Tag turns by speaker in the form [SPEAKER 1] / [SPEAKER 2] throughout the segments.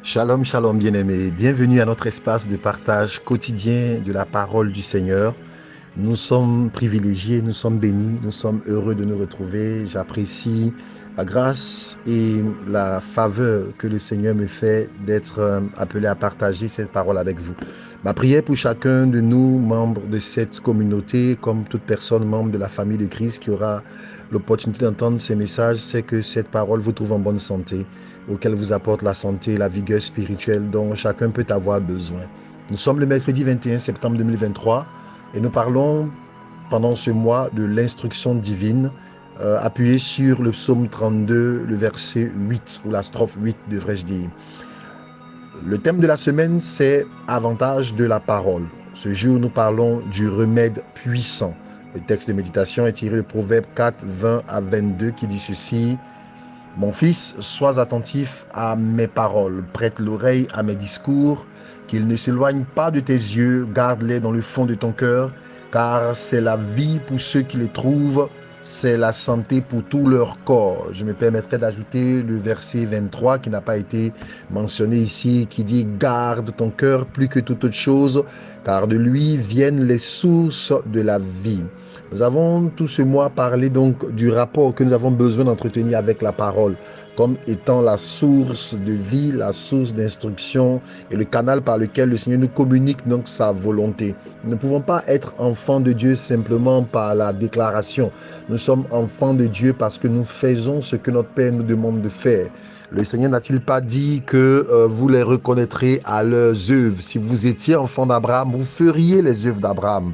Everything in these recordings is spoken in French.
[SPEAKER 1] Shalom, shalom bien-aimés. Bienvenue à notre espace de partage quotidien de la parole du Seigneur. Nous sommes privilégiés, nous sommes bénis, nous sommes heureux de nous retrouver. J'apprécie la grâce et la faveur que le Seigneur me fait d'être appelé à partager cette parole avec vous. Ma prière pour chacun de nous, membres de cette communauté, comme toute personne membre de la famille de Christ qui aura l'opportunité d'entendre ces messages, c'est que cette parole vous trouve en bonne santé, auquel vous apporte la santé et la vigueur spirituelle dont chacun peut avoir besoin. Nous sommes le mercredi 21 septembre 2023 et nous parlons pendant ce mois de l'instruction divine, appuyé sur le psaume 32, le verset 8, ou la strophe 8 devrais-je dire. Le thème de la semaine, c'est avantage de la parole. Ce jour, nous parlons du remède puissant. Le texte de méditation est tiré de Proverbe 4, 20 à 22 qui dit ceci: Mon fils, sois attentif à mes paroles, prête l'oreille à mes discours, qu'ils ne s'éloignent pas de tes yeux, garde-les dans le fond de ton cœur, car c'est la vie pour ceux qui les trouvent, c'est la santé pour tout leur corps. Je me permettrai d'ajouter le verset 23 qui n'a pas été mentionné ici, qui dit: Garde ton cœur plus que toute autre chose, car de lui viennent les sources de la vie. Nous avons tout ce mois parlé donc du rapport que nous avons besoin d'entretenir avec la parole, comme étant la source de vie, la source d'instruction et le canal par lequel le Seigneur nous communique donc sa volonté. Nous ne pouvons pas être enfants de Dieu simplement par la déclaration. Nous sommes enfants de Dieu parce que nous faisons ce que notre Père nous demande de faire. Le Seigneur n'a-t-il pas dit que vous les reconnaîtrez à leurs œuvres? Si vous étiez enfant d'Abraham, vous feriez les œuvres d'Abraham.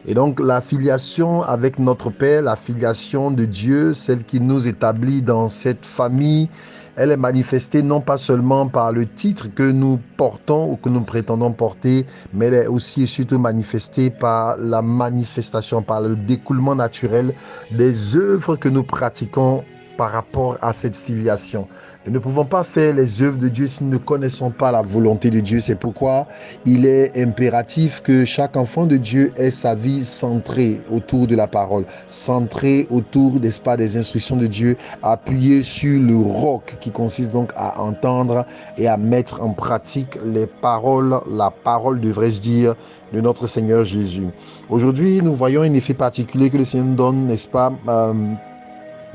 [SPEAKER 1] Et donc la filiation avec notre Père, la filiation de Dieu, celle qui nous établit dans cette famille, elle est manifestée non pas seulement par le titre que nous portons ou que nous prétendons porter, mais elle est aussi et surtout manifestée par la manifestation, par le découlement naturel des œuvres que nous pratiquons par rapport à cette filiation. Nous ne pouvons pas faire les œuvres de Dieu si nous ne connaissons pas la volonté de Dieu. C'est pourquoi il est impératif que chaque enfant de Dieu ait sa vie centrée autour de la parole, centrée autour, n'est-ce pas, des instructions de Dieu, appuyée sur le roc qui consiste donc à entendre et à mettre en pratique les paroles, la parole devrais-je dire, de notre Seigneur Jésus. Aujourd'hui, nous voyons un effet particulier que le Seigneur nous donne, n'est-ce pas,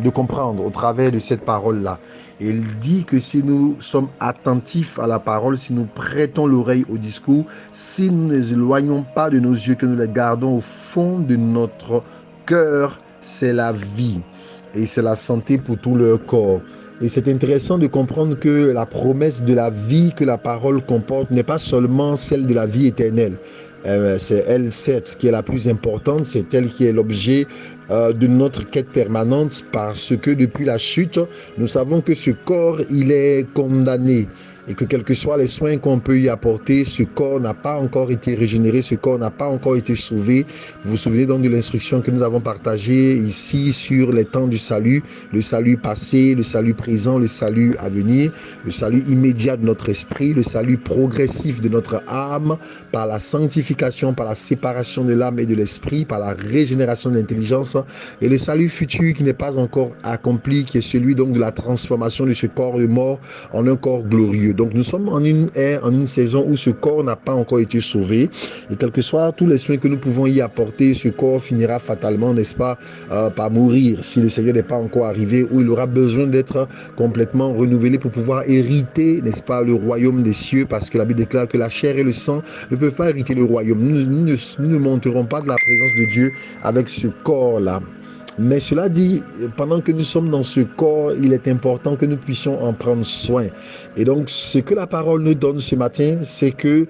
[SPEAKER 1] de comprendre au travers de cette parole-là. Et il dit que si nous sommes attentifs à la parole, si nous prêtons l'oreille au discours, si nous ne les éloignons pas de nos yeux, que nous les gardons au fond de notre cœur, c'est la vie et c'est la santé pour tout leur corps. Et c'est intéressant de comprendre que la promesse de la vie que la parole comporte n'est pas seulement celle de la vie éternelle. C'est elle, certes, qui est la plus importante, c'est elle qui est l'objet de notre quête permanente, parce que depuis la chute, nous savons que ce corps, il est condamné. Et que quels que soient les soins qu'on peut y apporter, ce corps n'a pas encore été régénéré, ce corps n'a pas encore été sauvé. Vous vous souvenez donc de l'instruction que nous avons partagée ici sur les temps du salut, le salut passé, le salut présent, le salut à venir, le salut immédiat de notre esprit, le salut progressif de notre âme, par la sanctification, par la séparation de l'âme et de l'esprit, par la régénération de l'intelligence, et le salut futur qui n'est pas encore accompli, qui est celui donc de la transformation de ce corps de mort en un corps glorieux. Donc nous sommes en une ère, en une saison où ce corps n'a pas encore été sauvé, et quel que soit tous les soins que nous pouvons y apporter, ce corps finira fatalement, n'est-ce pas, par mourir si le Seigneur n'est pas encore arrivé, où il aura besoin d'être complètement renouvelé pour pouvoir hériter, n'est-ce pas, le royaume des cieux, parce que la Bible déclare que la chair et le sang ne peuvent pas hériter le royaume. Nous ne monterons pas de la présence de Dieu avec ce corps-là. Mais cela dit, pendant que nous sommes dans ce corps, il est important que nous puissions en prendre soin. Et donc, ce que la parole nous donne ce matin, c'est que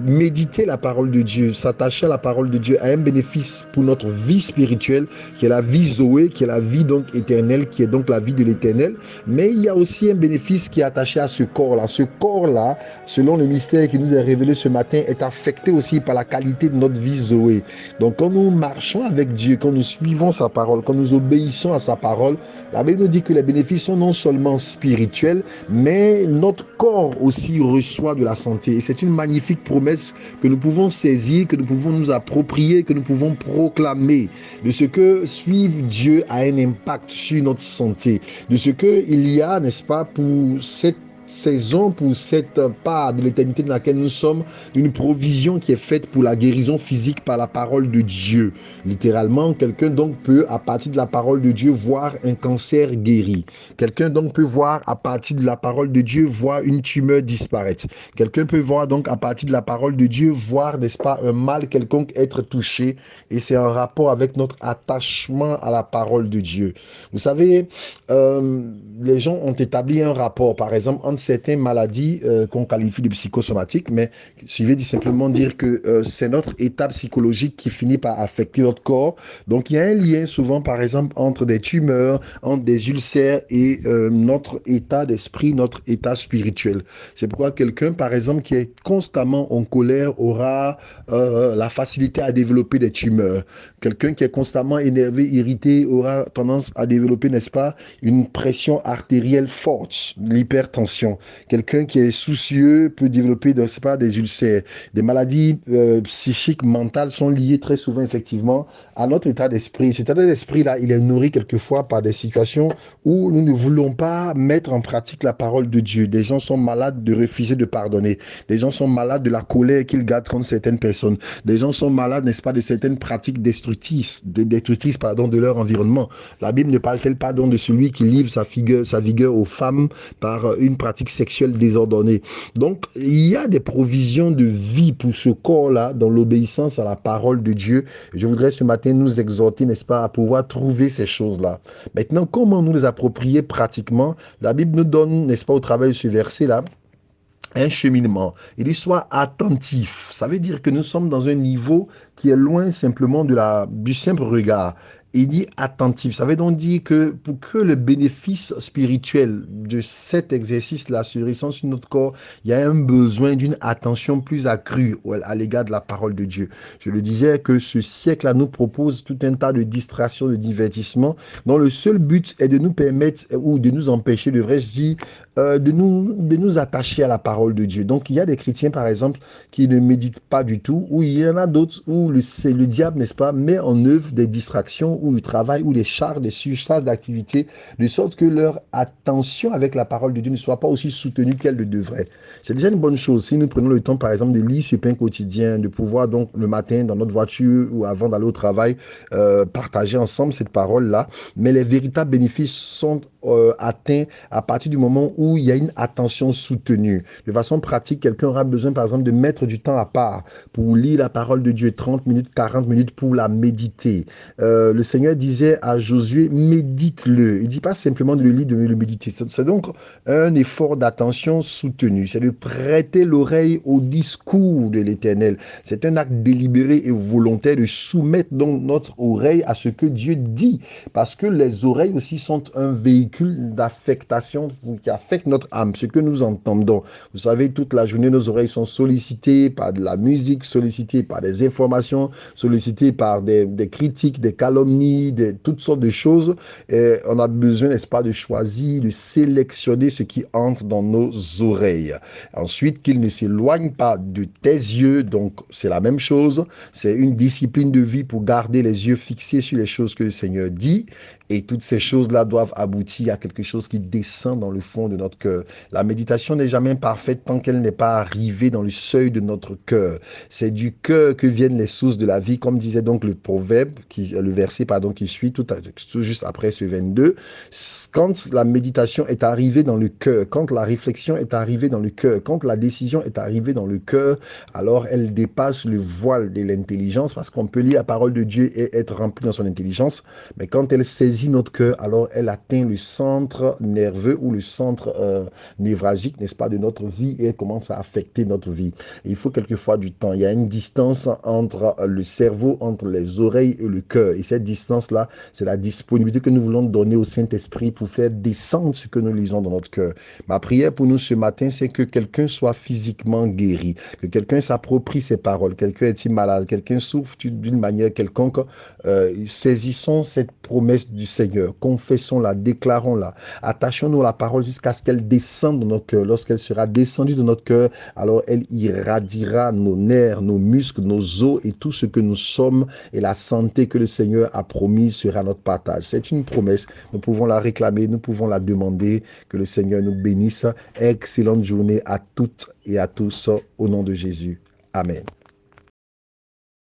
[SPEAKER 1] méditer la parole de Dieu, s'attacher à la parole de Dieu a un bénéfice pour notre vie spirituelle, qui est la vie Zoé, qui est la vie donc éternelle, qui est donc la vie de l'éternel. Mais il y a aussi un bénéfice qui est attaché à ce corps-là. Ce corps-là, selon le mystère qui nous est révélé ce matin, est affecté aussi par la qualité de notre vie Zoé. Donc, quand nous marchons avec Dieu, quand nous suivons sa parole, quand nous obéissons à sa parole, la Bible nous dit que les bénéfices sont non seulement spirituels, mais notre corps aussi reçoit de la santé. Et c'est une magnifique promesse que nous pouvons saisir, que nous pouvons nous approprier, que nous pouvons proclamer, de ce que suivre Dieu a un impact sur notre santé, de ce qu'il y a, n'est-ce pas, pour cette saison, pour cette part de l'éternité dans laquelle nous sommes, une provision qui est faite pour la guérison physique par la parole de Dieu. Littéralement, quelqu'un donc peut, à partir de la parole de Dieu, voir un cancer guéri. Quelqu'un donc peut voir, à partir de la parole de Dieu, voir une tumeur disparaître. Quelqu'un peut voir donc, à partir de la parole de Dieu, voir, n'est-ce pas, un mal quelconque être touché. Et c'est en rapport avec notre attachement à la parole de Dieu. Vous savez, les gens ont établi un rapport, par exemple, entre certaines maladies qu'on qualifie de psychosomatiques, mais je vais simplement dire que c'est notre état psychologique qui finit par affecter notre corps. Donc, il y a un lien souvent, par exemple, entre des tumeurs, entre des ulcères et notre état d'esprit, notre état spirituel. C'est pourquoi quelqu'un, par exemple, qui est constamment en colère aura la facilité à développer des tumeurs. Quelqu'un qui est constamment énervé, irrité, aura tendance à développer, n'est-ce pas, une pression artérielle forte, l'hypertension. Quelqu'un qui est soucieux peut développer, n'est-ce pas, des ulcères. Des maladies psychiques, mentales sont liées très souvent, effectivement, à notre état d'esprit. Cet état d'esprit-là, il est nourri quelquefois par des situations où nous ne voulons pas mettre en pratique la parole de Dieu. Des gens sont malades de refuser de pardonner. Des gens sont malades de la colère qu'ils gardent contre certaines personnes. Des gens sont malades, n'est-ce pas, de certaines pratiques destructrices, de leur environnement. La Bible ne parle-t-elle pas donc de celui qui livre sa vigueur aux femmes par une pratique sexuelle désordonnée? Donc, il y a des provisions de vie pour ce corps-là dans l'obéissance à la parole de Dieu. Je voudrais ce matin nous exhorter, n'est-ce pas, à pouvoir trouver ces choses-là. Maintenant, comment nous les approprier pratiquement? La Bible nous donne, n'est-ce pas, au travers de ce verset-là, un cheminement. Il dit soit attentif. Ça veut dire que nous sommes dans un niveau qui est loin simplement du simple regard. Il dit attentif. Ça veut donc dire que pour que le bénéfice spirituel de cet exercice-là se ressente sur notre corps, il y a un besoin d'une attention plus accrue à l'égard de la parole de Dieu. Je le disais que ce siècle-là nous propose tout un tas de distractions, de divertissements, dont le seul but est de nous permettre ou de nous empêcher, devrais-je dire, de nous attacher à la parole de Dieu. Donc, il y a des chrétiens, par exemple, qui ne méditent pas du tout, ou il y en a d'autres où c'est le diable, n'est-ce pas, met en œuvre des distractions, ou le travail, ou des charges, des surcharges d'activité, de sorte que leur attention avec la parole de Dieu ne soit pas aussi soutenue qu'elle le devrait. C'est déjà une bonne chose. Si nous prenons le temps, par exemple, de lire ce pain quotidien, de pouvoir donc le matin, dans notre voiture, ou avant d'aller au travail, partager ensemble cette parole-là, mais les véritables bénéfices sont atteints à partir du moment où il y a une attention soutenue. De façon pratique, quelqu'un aura besoin, par exemple, de mettre du temps à part pour lire la parole de Dieu, 30 minutes, 40 minutes pour la méditer. Le Seigneur disait à Josué, médite-le. Il ne dit pas simplement de le lire, de le méditer. C'est donc un effort d'attention soutenu. C'est de prêter l'oreille au discours de l'Éternel. C'est un acte délibéré et volontaire de soumettre donc notre oreille à ce que Dieu dit. Parce que les oreilles aussi sont un véhicule d'affectation qui affecte notre âme, ce que nous entendons. Vous savez, toute la journée, nos oreilles sont sollicitées par de la musique, sollicitées par des informations, sollicitées par des critiques, des calomnies, toutes sortes de choses. Et on a besoin, n'est-ce pas, de choisir, de sélectionner ce qui entre dans nos oreilles. Ensuite, qu'il ne s'éloigne pas de tes yeux. Donc, c'est la même chose. C'est une discipline de vie pour garder les yeux fixés sur les choses que le Seigneur dit. Et toutes ces choses-là doivent aboutir à quelque chose qui descend dans le fond de notre cœur. La méditation n'est jamais parfaite tant qu'elle n'est pas arrivée dans le seuil de notre cœur. C'est du cœur que viennent les sources de la vie, comme disait donc le proverbe, le verset qui suit tout juste après ce 22. Quand la méditation est arrivée dans le cœur, quand la réflexion est arrivée dans le cœur, quand la décision est arrivée dans le cœur, alors elle dépasse le voile de l'intelligence, parce qu'on peut lire la parole de Dieu et être rempli dans son intelligence, mais quand elle saisit notre cœur, alors elle atteint le centre nerveux ou le centre névralgique, n'est-ce pas, de notre vie, et elle commence à affecter notre vie. Et il faut quelquefois du temps. Il y a une distance entre le cerveau, entre les oreilles et le cœur. Et cette distance-là, c'est la disponibilité que nous voulons donner au Saint-Esprit pour faire descendre ce que nous lisons dans notre cœur. Ma prière pour nous ce matin, c'est que quelqu'un soit physiquement guéri, que quelqu'un s'approprie ses paroles, quelqu'un est malade, quelqu'un souffre d'une manière quelconque. Saisissons cette promesse du Seigneur, confessons-la, déclarons-la, attachons-nous à la parole jusqu'à ce qu'elle descende dans notre cœur. Lorsqu'elle sera descendue dans notre cœur, alors elle irradiera nos nerfs, nos muscles, nos os et tout ce que nous sommes et la santé que le Seigneur a promise sera notre partage. C'est une promesse. Nous pouvons la réclamer, nous pouvons la demander. Que le Seigneur nous bénisse. Excellente journée à toutes et à tous au nom de Jésus. Amen.